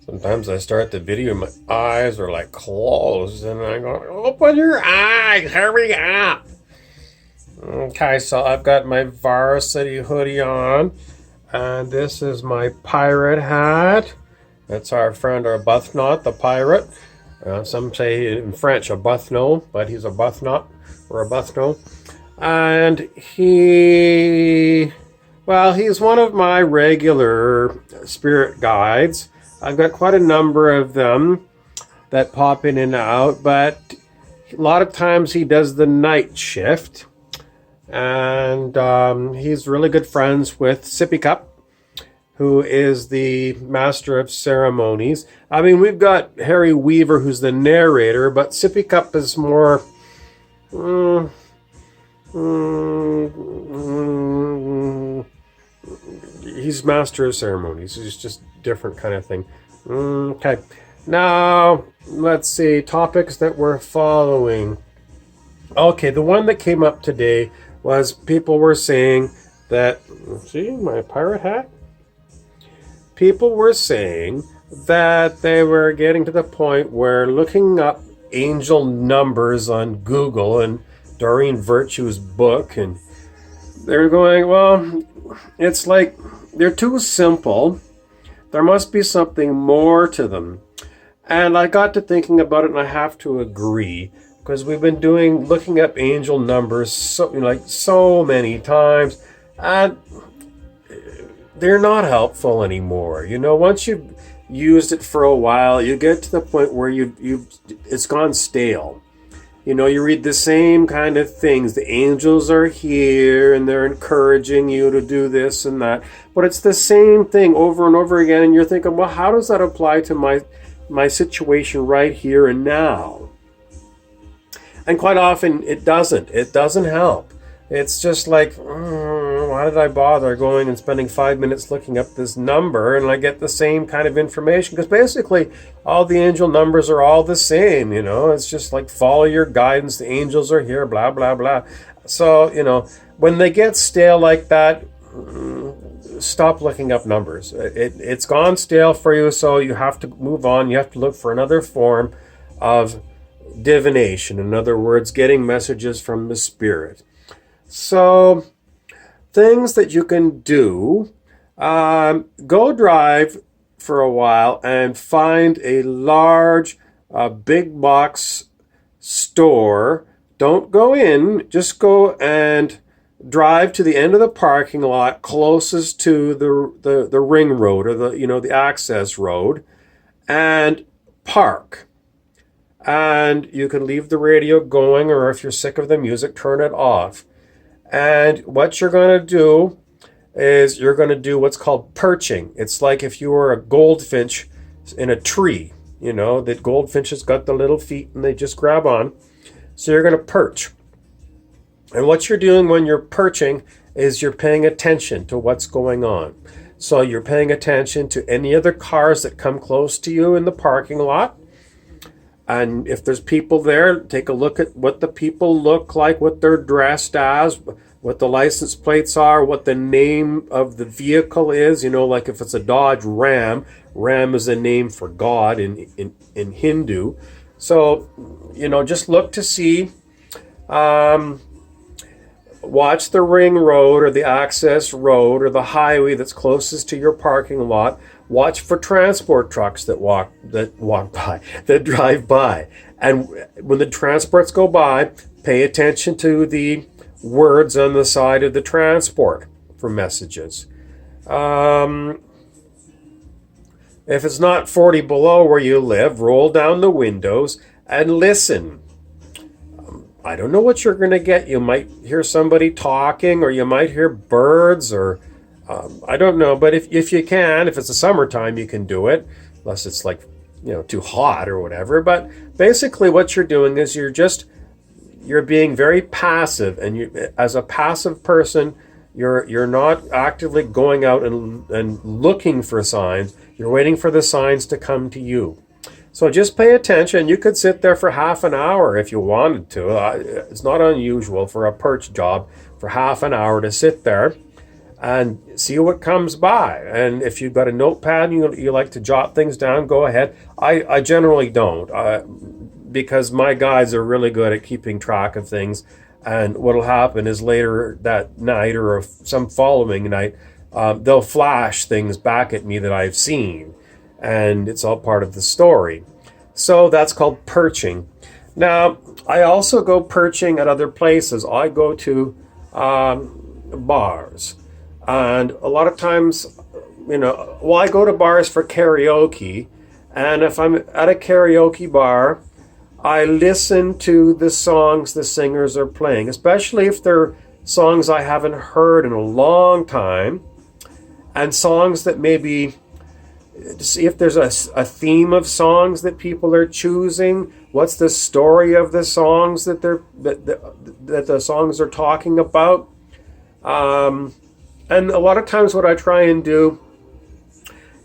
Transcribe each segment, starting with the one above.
Sometimes I start the video and my eyes are like closed and I go, open your eyes, hurry up. Okay, so I've got my varsity hoodie on and this is my pirate hat. That's our friend Arbuthnot, the pirate. Some say in French Arbuthnot, but he's a Buthnot or a Buthno. And he's one of my regular spirit guides. I've got quite a number of them that pop in and out, but a lot of times he does the night shift. And he's really good friends with Sippy Cup, who is the master of ceremonies. I mean, we've got Harry Weaver, who's the narrator, but Sippy Cup is more... he's master of ceremonies. He's just different kind of thing. Okay. Now, let's see. Topics that we're following. Okay, the one that came up today was people were saying that... See, my pirate hat? People were saying that they were getting to the point where looking up angel numbers on Google and Doreen Virtue's book, and they're going, well, it's like they're too simple. There must be something more to them. And I got to thinking about it, and I have to agree, because we've been looking up angel numbers so many times, and they're not helpful anymore. You know, once you've used it for a while, you get to the point where it's gone stale. You know, you read the same kind of things. The angels are here and they're encouraging you to do this and that. But it's the same thing over and over again. And you're thinking, well, how does that apply to my situation right here and now? And quite often it doesn't. It doesn't help. It's just like, why did I bother going and spending 5 minutes looking up this number and I get the same kind of information? Because basically all the angel numbers are all the same, you know. It's just like follow your guidance, the angels are here, blah, blah, blah. So, you know, when they get stale like that, stop looking up numbers. It's gone stale for you, so you have to move on. You have to look for another form of divination. In other words, getting messages from the spirit. So, things that you can do, go drive for a while and find a large, big box store. Don't go in, just go and drive to the end of the parking lot closest to the ring road or the access road and park. And you can leave the radio going, or if you're sick of the music, turn it off. And what you're going to do is you're going to do what's called perching. It's like if you were a goldfinch in a tree. You know, that goldfinch has got the little feet and they just grab on. So you're going to perch. And what you're doing when you're perching is you're paying attention to what's going on. So you're paying attention to any other cars that come close to you in the parking lot. And if there's people there, take a look at what the people look like, what they're dressed as, what the license plates are, what the name of the vehicle is. You know, like if it's a Dodge Ram, Ram is a name for God in Hindu. So, you know, just look to see, watch the ring road or the access road or the highway that's closest to your parking lot. Watch for transport trucks that drive by. And when the transports go by, pay attention to the words on the side of the transport for messages. If it's not 40 below where you live, roll down the windows and listen. I don't know what you're going to get. You might hear somebody talking, or you might hear birds, or I don't know. But if you can, if it's the summertime, you can do it, unless it's like, you know, too hot or whatever. But basically what you're doing is you're being very passive, and you, as a passive person, you're not actively going out and looking for signs. You're waiting for the signs to come to you. So just pay attention. You could sit there for half an hour if you wanted to. It's not unusual for a perch job for half an hour to sit there and see what comes by. And if you've got a notepad and you like to jot things down, go ahead. I generally don't, because my guides are really good at keeping track of things. And what'll happen is later that night or some following night, they'll flash things back at me that I've seen, and it's all part of the story. So that's called perching. Now, I also go perching at other places. I go to bars, and a lot of times, I go to bars for karaoke, and if I'm at a karaoke bar, I listen to the songs the singers are playing, especially if they're songs I haven't heard in a long time, and songs that maybe, to see if there's a theme of songs that people are choosing. What's the story of the songs that the songs are talking about? And a lot of times what I try and do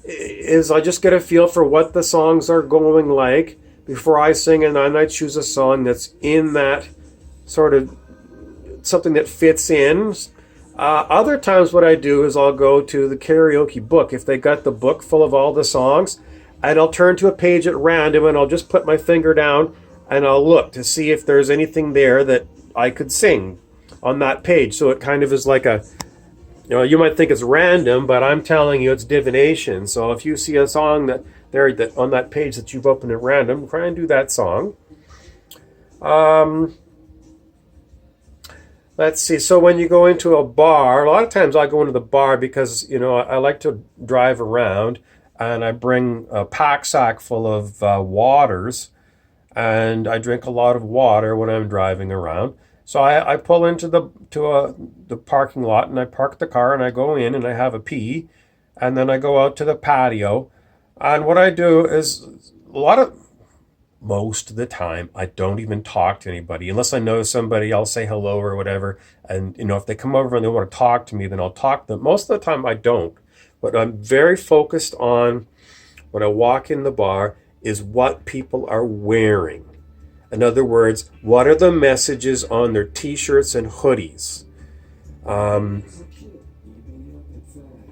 is I just get a feel for what the songs are going like before I sing, and I choose a song that's in that sort of something that fits in. Other times what I do is I'll go to the karaoke book, if they got the book full of all the songs, and I'll turn to a page at random, and I'll just put my finger down and I'll look to see if there's anything there that I could sing on that page. So it kind of is like you might think it's random, but I'm telling you it's divination. So if you see a song that on that page that you've opened at random, try and do that song. Let's see. So when you go into a bar, a lot of times I go into the bar because, I like to drive around, and I bring a pack sack full of waters, and I drink a lot of water when I'm driving around. So I pull into the parking lot, and I park the car, and I go in and I have a pee, and then I go out to the patio. And what I do is most of the time, I don't even talk to anybody. Unless I know somebody, I'll say hello or whatever. And, if they come over and they want to talk to me, then I'll talk to them. Most of the time, I don't. But I'm very focused on, when I walk in the bar, is what people are wearing. In other words, what are the messages on their t-shirts and hoodies?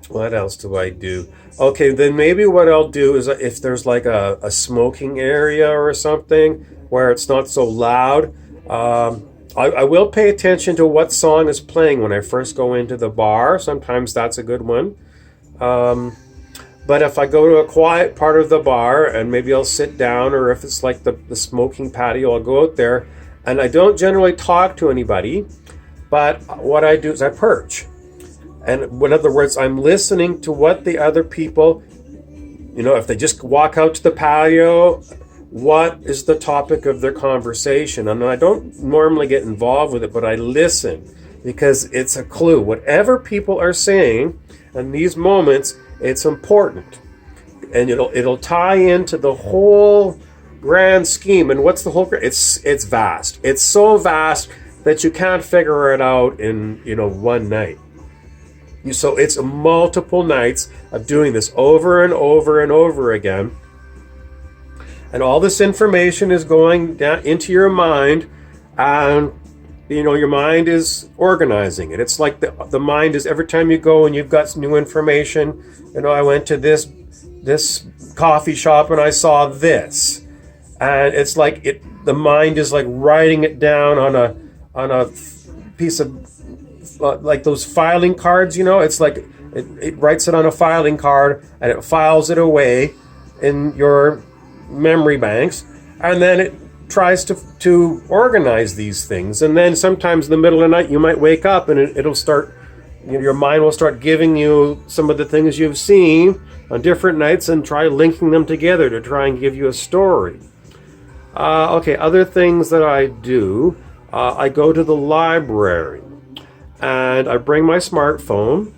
What else do I do? Okay, then maybe what I'll do is, if there's like a smoking area or something where it's not so loud, I will pay attention to what song is playing when I first go into the bar. Sometimes that's a good one. But if I go to a quiet part of the bar, and maybe I'll sit down, or if it's like the smoking patio, I'll go out there, and I don't generally talk to anybody, but what I do is I perch. And in other words, I'm listening to what the other people, if they just walk out to the patio, what is the topic of their conversation? And I don't normally get involved with it, but I listen, because it's a clue. Whatever people are saying in these moments, it's important. And it'll tie into the whole grand scheme. And what's the whole? It's vast. It's so vast that you can't figure it out in one night. So it's multiple nights of doing this over and over and over again. And all this information is going down into your mind, and your mind is organizing it. It's like the mind is, every time you go and you've got some new information. I went to this coffee shop and I saw this, and it's like the mind is like writing it down on a piece of like those filing cards. It's like it writes it on a filing card, and it files it away in your memory banks, and then it tries to organize these things. And then sometimes in the middle of the night you might wake up, and it'll start, your mind will start giving you some of the things you've seen on different nights, and try linking them together to try and give you a story. Okay, other things that I do, I go to the library, and I bring my smartphone,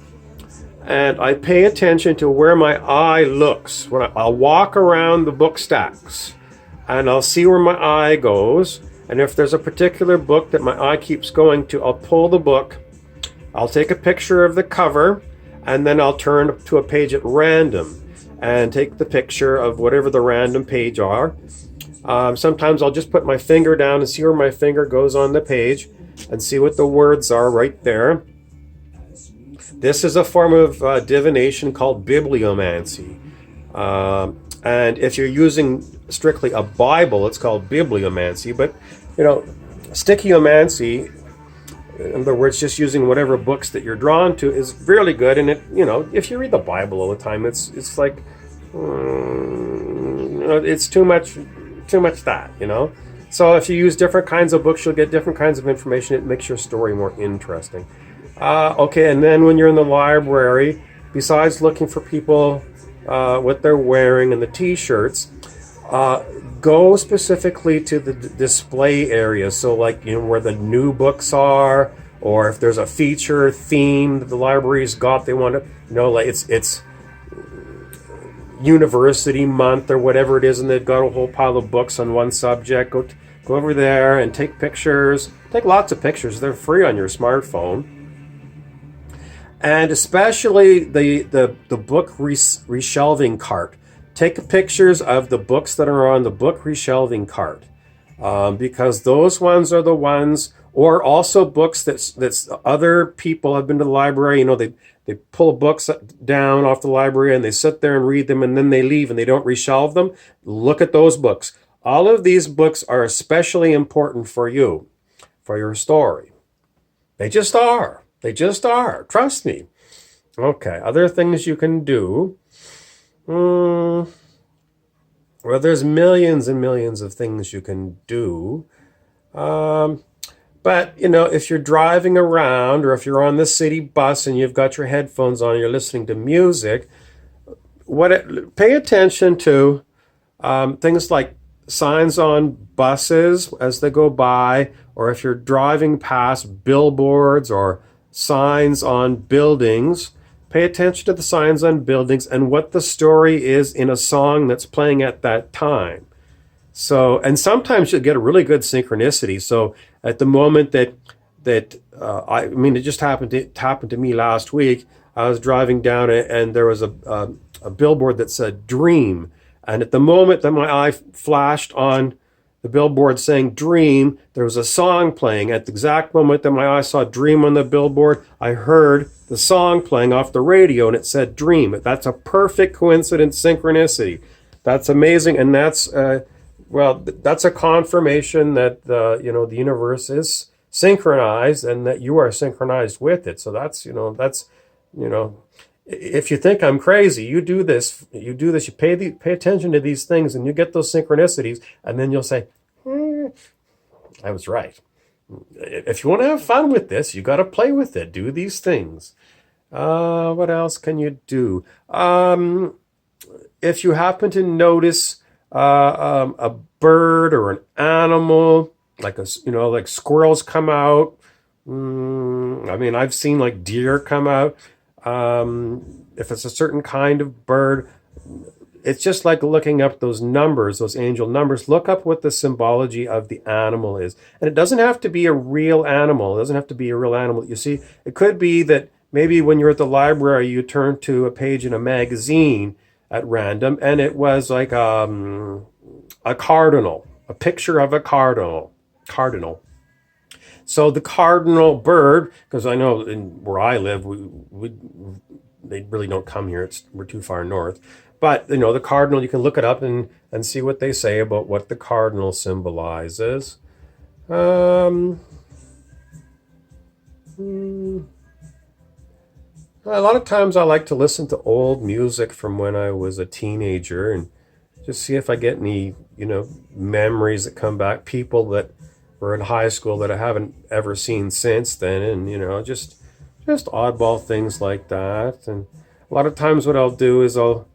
and I pay attention to where my eye looks. I'll walk around the book stacks, and I'll see where my eye goes. And if there's a particular book that my eye keeps going to, I'll pull the book, I'll take a picture of the cover, and then I'll turn to a page at random and take the picture of whatever the random page are. Sometimes I'll just put my finger down and see where my finger goes on the page, and see what the words are right there. This is a form of divination called bibliomancy. And if you're using strictly a Bible, it's called bibliomancy. But, sticiomancy, in other words, just using whatever books that you're drawn to, is really good. And if you read the Bible all the time, it's like it's too much that. So if you use different kinds of books, you'll get different kinds of information. It makes your story more interesting. Okay, and then when you're in the library, besides looking for people, what they're wearing and the T-shirts, go specifically to the display areas. So like, where the new books are, or if there's a feature theme that the library's got, they want to, like it's university month or whatever it is, and they've got a whole pile of books on one subject. Go over there and take pictures. Take lots of pictures. They're free on your smartphone. And especially the book reshelving cart. Take pictures of the books that are on the book reshelving cart, because those ones are the ones, or also books that's other people have been to the library. They pull books down off the library and they sit there and read them, and then they leave and they don't reshelve them. Look at those books. All of these books are especially important for you, for your story. They just are. They just are. Trust me. Okay, other things you can do. Well, there's millions and millions of things you can do. But, if you're driving around, or if you're on the city bus and you've got your headphones on, you're listening to music, pay attention to things like signs on buses as they go by, or if you're driving past billboards or signs on buildings. Pay attention to the signs on buildings and what the story is in a song that's playing at that time. So, and sometimes you'll get a really good synchronicity. So at the moment it just happened to me last week. I was driving down and there was a billboard that said "Dream," and at the moment that my eye flashed on the billboard saying "Dream," there was a song playing. At the exact moment that my eye saw "Dream" on the billboard, I heard the song playing off the radio, and it said "Dream." That's a perfect coincidence, synchronicity. That's amazing, and that's that's a confirmation that the universe is synchronized and that you are synchronized with it. So that's if you think I'm crazy, you do this, you pay attention to these things, and you get those synchronicities, and then you'll say, I was right. If you want to have fun with this, you got to play with it. Do these things. What else can you do? If you happen to notice a bird or an animal, like like squirrels come out. I've seen like deer come out. If it's a certain kind of bird, it's just like looking up those numbers, those angel numbers. Look up what the symbology of the animal is. And it doesn't have to be a real animal. It doesn't have to be a real animal. You see, it could be that maybe when you're at the library, you turn to a page in a magazine at random, and it was like a cardinal, a picture of a cardinal. So the cardinal bird, because I know where I live, they really don't come here. We're too far north. But, the cardinal, you can look it up and see what they say about what the cardinal symbolizes. A lot of times I like to listen to old music from when I was a teenager and just see if I get any, memories that come back, people that were in high school that I haven't ever seen since then, and, just oddball things like that. And a lot of times what I'll do is I'll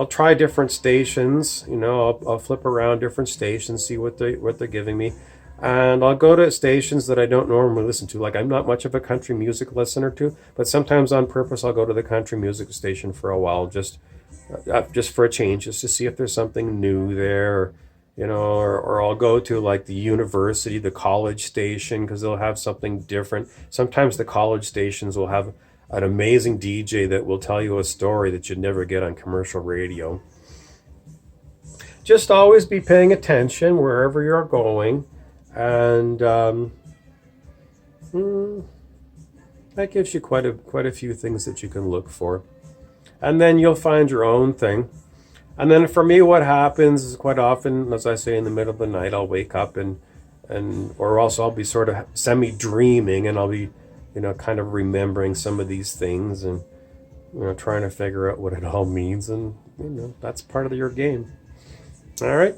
try different stations, I'll flip around different stations, see what they're giving me. And I'll go to stations that I don't normally listen to. Like, I'm not much of a country music listener to, but sometimes on purpose I'll go to the country music station for a while, just for a change, just to see if there's something new there, or I'll go to like the university, the college station, because they'll have something different. Sometimes the college stations will have an amazing DJ that will tell you a story that you'd never get on commercial radio. Just always be paying attention wherever you're going. And That gives you quite a few things that you can look for. And then you'll find your own thing. And then for me, what happens is quite often, as I say, in the middle of the night, I'll wake up and or else I'll be sort of semi-dreaming, and I'll be, kind of remembering some of these things, and, trying to figure out what it all means. And, that's part of your game. All right.